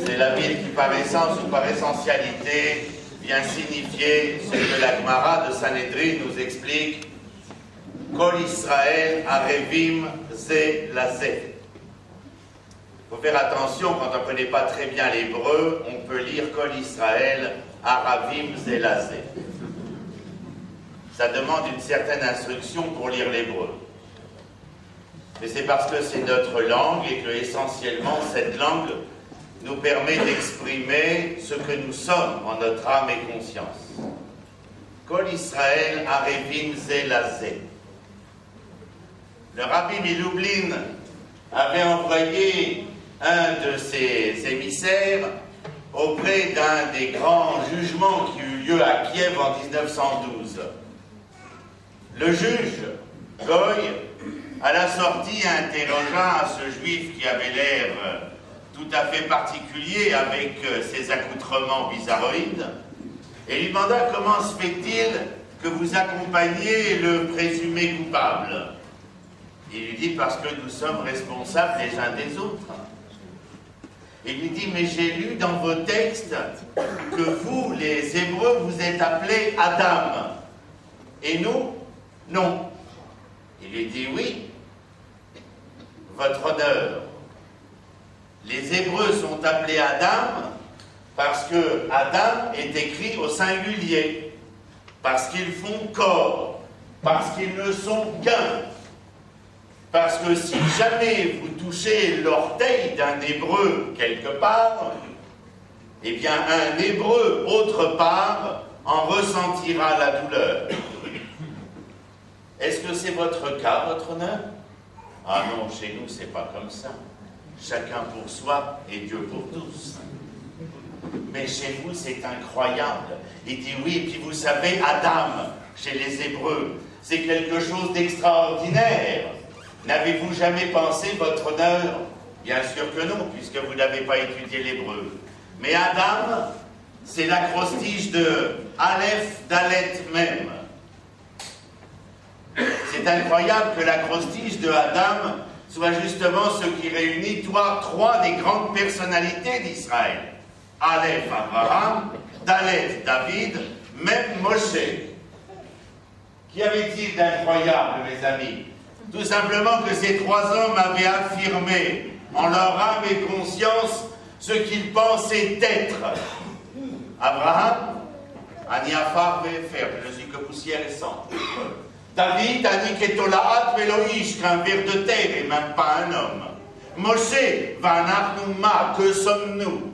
C'est la ville qui, par essence ou par essentialité, vient signifier ce que la Gemara de Sanhedrin nous explique. Kol Israël arevim ze lazé. Il faut faire attention, quand on ne connaît pas très bien l'hébreu, on peut lire Kol Israël aravim ze lazé. Ça demande une certaine instruction pour lire l'hébreu. Mais c'est parce que c'est notre langue et que essentiellement cette langue nous permet d'exprimer ce que nous sommes en notre âme et conscience. Kol Israël arevim ze lazé. Le rabbi Miloublin avait envoyé un de ses émissaires auprès d'un des grands jugements qui eut lieu à Kiev en 1912. Le juge, Goy, à la sortie, interrogea ce juif qui avait l'air tout à fait particulier avec ses accoutrements bizarroïdes et lui demanda comment se fait-il que vous accompagnez le présumé coupable. Il lui dit parce que nous sommes responsables les uns des autres. Il lui dit mais j'ai lu dans vos textes que vous, les Hébreux, vous êtes appelés Adam et nous, non. Il lui dit oui, votre honneur. Les Hébreux sont appelés Adam parce que Adam est écrit au singulier, parce qu'ils font corps, parce qu'ils ne sont qu'un. Parce que si jamais vous touchez l'orteil d'un Hébreu quelque part, eh bien un Hébreu autre part en ressentira la douleur. Est-ce que c'est votre cas, votre honneur? Ah non, chez nous, c'est pas comme ça. Chacun pour soi et Dieu pour tous. Mais chez vous, c'est incroyable. Il dit oui, et puis vous savez, Adam, chez les Hébreux, c'est quelque chose d'extraordinaire. N'avez-vous jamais pensé, votre honneur? Bien sûr que non, puisque vous n'avez pas étudié l'hébreu. Mais Adam, c'est l'acrostiche de Aleph, Dalet même. C'est incroyable que l'acrostiche de Adam soit justement ce qui réunit trois des grandes personnalités d'Israël. Aleph, Abraham, Dalet, David, même Moshe. Qu'y avait-il d'incroyable, mes amis? Tout simplement que ces trois hommes avaient affirmé en leur âme et conscience ce qu'ils pensaient être. Abraham, Ani afar ve'efer, je ne suis que poussière et sang. David, Ani ketolaat ve'loish, qu'un ver de terre et même pas un homme. Moshe, va'anachnu ma, que sommes-nous?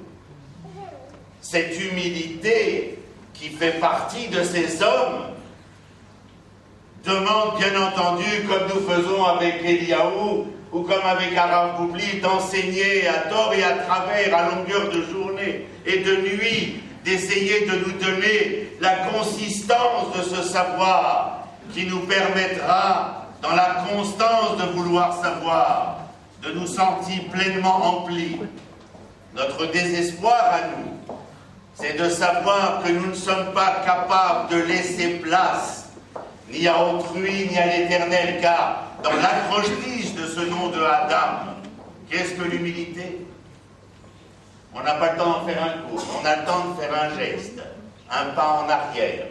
Cette humilité qui fait partie de ces hommes demande bien entendu, comme nous faisons avec Eliaou ou comme avec Arav Boubli, d'enseigner à tort et à travers, à longueur de journée et de nuit, d'essayer de nous donner la consistance de ce savoir qui nous permettra, dans la constance de vouloir savoir, de nous sentir pleinement emplis. Notre désespoir à nous, c'est de savoir que nous ne sommes pas capables de laisser place ni à autrui, ni à l'éternel, car dans l'accroche-tige de ce nom de Adam, qu'est-ce que l'humilité? On n'a pas le temps d'en faire un cours, on a le temps de faire un geste, un pas en arrière.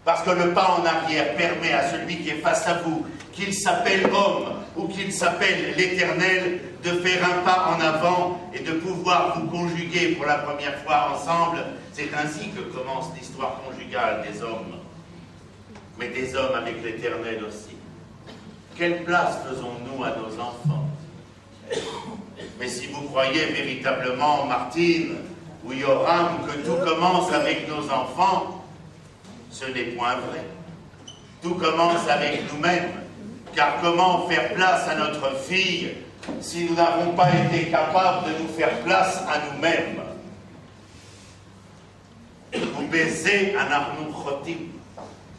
Parce que le pas en arrière permet à celui qui est face à vous, qu'il s'appelle homme ou qu'il s'appelle l'éternel, de faire un pas en avant et de pouvoir vous conjuguer pour la première fois ensemble. C'est ainsi que commence l'histoire conjugale des hommes. Mais des hommes avec l'éternel aussi. Quelle place faisons-nous à nos enfants? Mais si vous croyez véritablement, Martine ou Yoram, que tout commence avec nos enfants, ce n'est point vrai. Tout commence avec nous-mêmes. Car comment faire place à notre fille si nous n'avons pas été capables de nous faire place à nous-mêmes? Vous baisez un arnou chotim.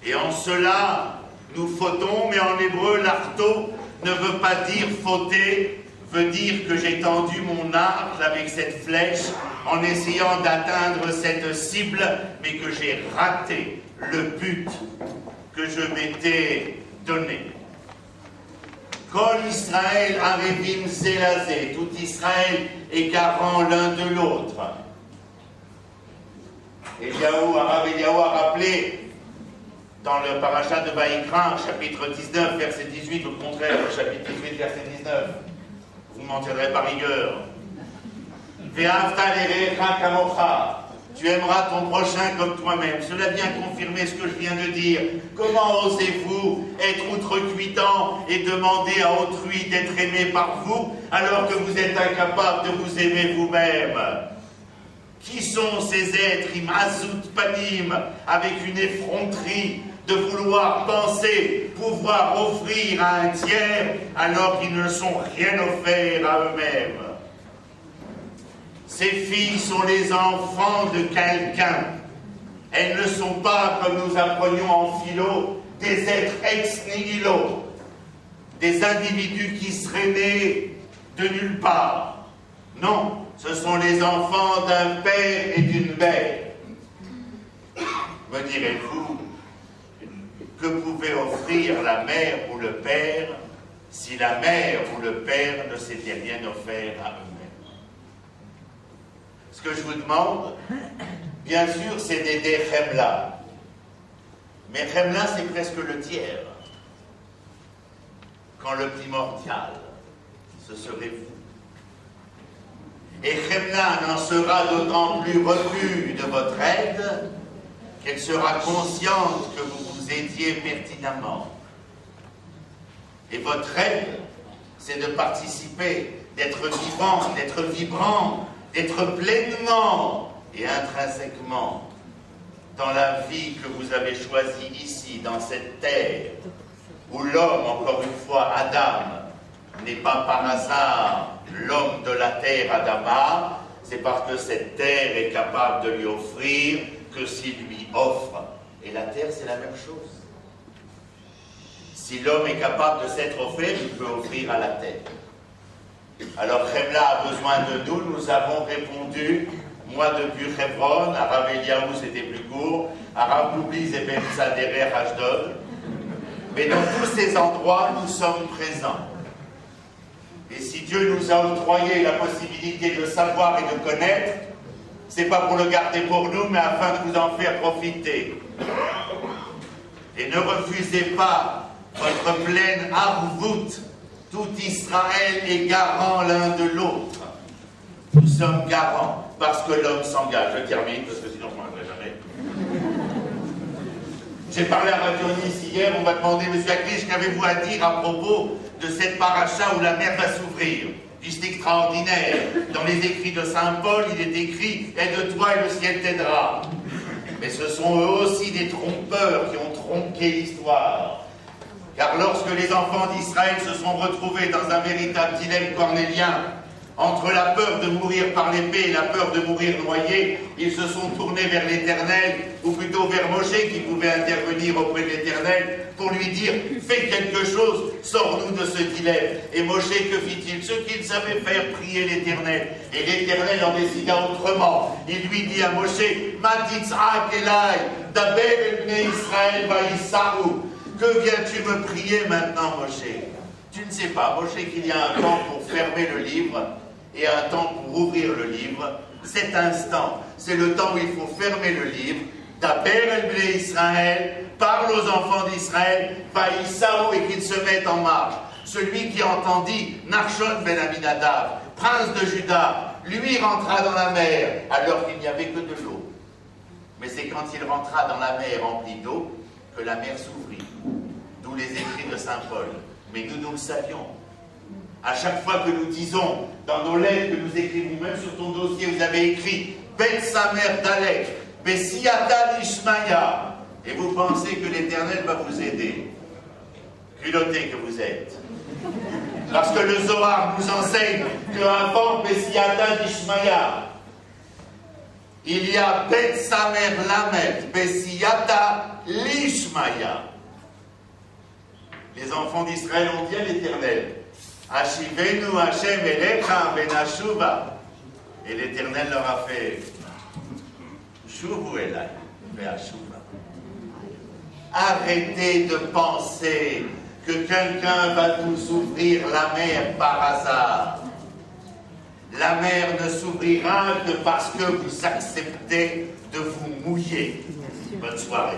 Et en cela, nous fautons, mais en hébreu, l'arto ne veut pas dire fauter, veut dire que j'ai tendu mon arc avec cette flèche en essayant d'atteindre cette cible, mais que j'ai raté le but que je m'étais donné. Kol Israël Arevim Zelazé, tout Israël est garant l'un de l'autre. Arav Eliyahu a rappelé dans le parachat de Vaïkra, chapitre 19, verset 18, au contraire, chapitre 18, verset 19, vous m'en tiendrez par rigueur. Ve'afta l'erecha kamocha. Tu aimeras ton prochain comme toi-même. Cela vient confirmer ce que je viens de dire. Comment osez-vous être outrecuidant et demander à autrui d'être aimé par vous alors que vous êtes incapable de vous aimer vous-même? Qui sont ces êtres, imazut panim, avec une effronterie de vouloir penser pouvoir offrir à un tiers alors qu'ils ne sont rien offert à eux-mêmes? Ces filles sont les enfants de quelqu'un. Elles ne sont pas, comme nous apprenions en philo, des êtres ex nihilo, des individus qui seraient nés de nulle part. Non, ce sont les enfants d'un père et d'une mère. Me direz-vous, que pouvait offrir la mère ou le père si la mère ou le père ne s'était rien offert à eux-mêmes? Ce que je vous demande, bien sûr, c'est d'aider Chemla. Mais Chemla, c'est presque le tiers. Quand le primordial, ce serait vous. Et Chemla n'en sera d'autant plus revue de votre aide qu'elle sera consciente que vous vous aidiez pertinemment. Et votre aide, c'est de participer, d'être vivant, d'être vibrant, d'être pleinement et intrinsèquement dans la vie que vous avez choisie ici, dans cette terre, où l'homme, encore une fois, Adam, n'est pas par hasard l'homme de la terre Adama, c'est parce que cette terre est capable de lui offrir que s'il lui offre. Et la terre, c'est la même chose. Si l'homme est capable de s'être offert, il peut offrir à la terre. Alors Chemla a besoin de nous, nous avons répondu, moi depuis Hebron, Arav Eliyahu c'était plus court, Arav Loubliz et Ben Saderer Ashdod, mais dans tous ces endroits nous sommes présents. Et si Dieu nous a octroyé la possibilité de savoir et de connaître, c'est pas pour le garder pour nous, mais afin de vous en faire profiter. Et ne refusez pas votre pleine arvout. Tout Israël est garant l'un de l'autre. Nous sommes garants parce que l'homme s'engage. Je termine parce que sinon je ne m'arrêterai jamais. J'ai parlé à Radio Nice hier, on m'a demandé, M. Aklish, qu'avez-vous à dire à propos de cette paracha où la mer va s'ouvrir? C'est extraordinaire. Dans les écrits de Saint Paul, il est écrit « Aide-toi et le ciel t'aidera ». Mais ce sont eux aussi des trompeurs qui ont tronqué l'histoire. Car lorsque les enfants d'Israël se sont retrouvés dans un véritable dilemme cornélien, entre la peur de mourir par l'épée et la peur de mourir noyé, ils se sont tournés vers l'Éternel, ou plutôt vers Moshe qui pouvait intervenir auprès de l'Éternel pour lui dire « Fais quelque chose, sors-nous de ce dilemme ». Et Moshe, que fit-il? Ce qu'il savait faire, prier l'Éternel. Et l'Éternel en décida autrement. Il lui dit à Moshe « Matitz'ak elai, daber el bnei Israël va'issahu » Que viens-tu me prier maintenant, Moshe? Tu ne sais pas, Moshe, qu'il y a un temps pour fermer le livre et un temps pour ouvrir le livre. Cet instant, c'est le temps où il faut fermer le livre. Daber el bnei Israël, parle aux enfants d'Israël, va'issahu, et qu'ils se mettent en marche. Celui qui entendit Nachshon ben Aminadav, prince de Juda, lui rentra dans la mer alors qu'il n'y avait que de l'eau. Mais c'est quand il rentra dans la mer remplie d'eau que la mer s'ouvrit. D'où les écrits de Saint Paul. Mais nous le savions. À chaque fois que nous disons, dans nos lettres que nous écrivons, même sur ton dossier, vous avez écrit Ben Samer Dalek, Bessiata Lishmaya, et vous pensez que l'Éternel va vous aider. Culottés que vous êtes. Parce que le Zohar nous enseigne qu'avant Bessiata Lishmaya, il y a Ben Samer Lamed, Bessiata Lishmaya. Les enfants d'Israël ont dit à l'Éternel, Ashivenu Hashem Elecha Benashuva. Et l'Éternel leur a fait, Shuvu Elai Ve'ashuva. Arrêtez de penser que quelqu'un va vous ouvrir la mer par hasard. La mer ne s'ouvrira que parce que vous acceptez de vous mouiller. Bonne soirée.